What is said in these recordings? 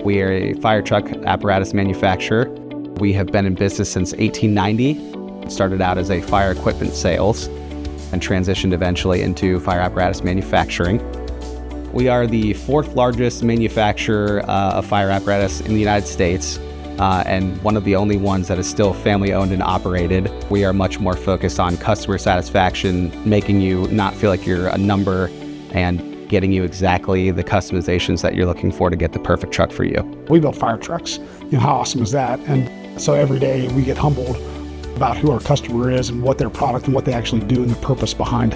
We are a fire truck apparatus manufacturer. We have been in business since 1890. Started out as a fire equipment sales and transitioned eventually into fire apparatus manufacturing. We are the fourth largest manufacturer of fire apparatus in the United States, and one of the only ones that is still family owned and operated. We are much more focused on customer satisfaction, making you not feel like you're a number and getting you exactly the customizations that you're looking for to get the perfect truck for you. We build fire trucks. How awesome is that? And so every day we get humbled about who our customer is and what their product and what they actually do and the purpose behind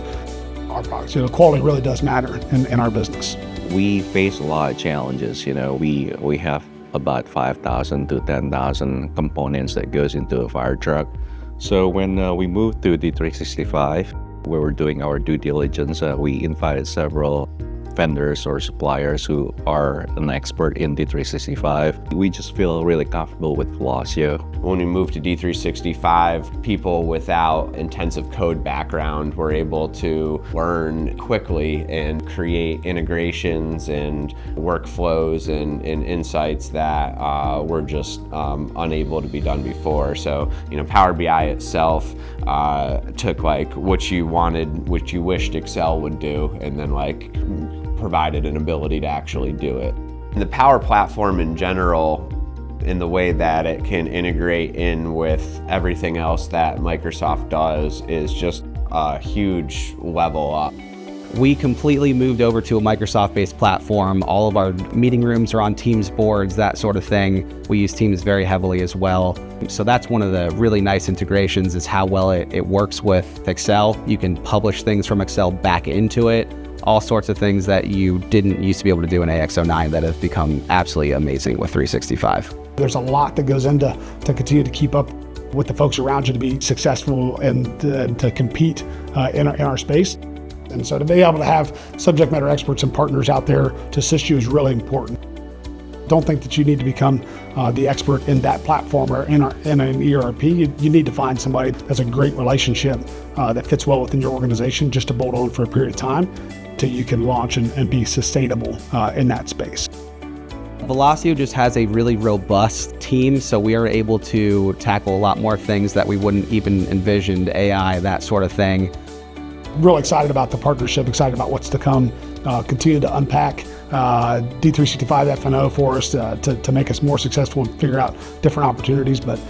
our products. Quality really does matter in our business. We face a lot of challenges. We have about 5,000 to 10,000 components that goes into a fire truck. So when we moved to D365, we were doing our due diligence. We invited several vendors or suppliers who are an expert in D365. We just feel really comfortable with Velosio. When we moved to D365, people without intensive code background were able to learn quickly and create integrations and workflows and insights that were just unable to be done before. So, Power BI itself took what you wanted, what you wished Excel would do, and then provided an ability to actually do it. The Power Platform in general, in the way that it can integrate in with everything else that Microsoft does, is just a huge level up. We completely moved over to a Microsoft-based platform. All of our meeting rooms are on Teams boards, that sort of thing. We use Teams very heavily as well. So that's one of the really nice integrations, is how well it works with Excel. You can publish things from Excel back into it. All sorts of things that you didn't used to be able to do in AX09 that have become absolutely amazing with 365. There's a lot that goes into to continue to keep up with the folks around you to be successful and to compete in our space. And so to be able to have subject matter experts and partners out there to assist you is really important. Don't think that you need to become the expert in that platform or in an ERP. You need to find somebody that's a great relationship that fits well within your organization, just to bolt on for a period of time till you can launch and be sustainable in that space. Velosio just has a really robust team, so we are able to tackle a lot more things that we wouldn't even envision, AI, that sort of thing. Real excited about the partnership, excited about what's to come, continue to unpack D365 F&O for us to make us more successful and figure out different opportunities. But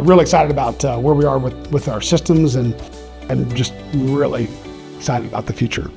really excited about where we are with our systems and just really excited about the future.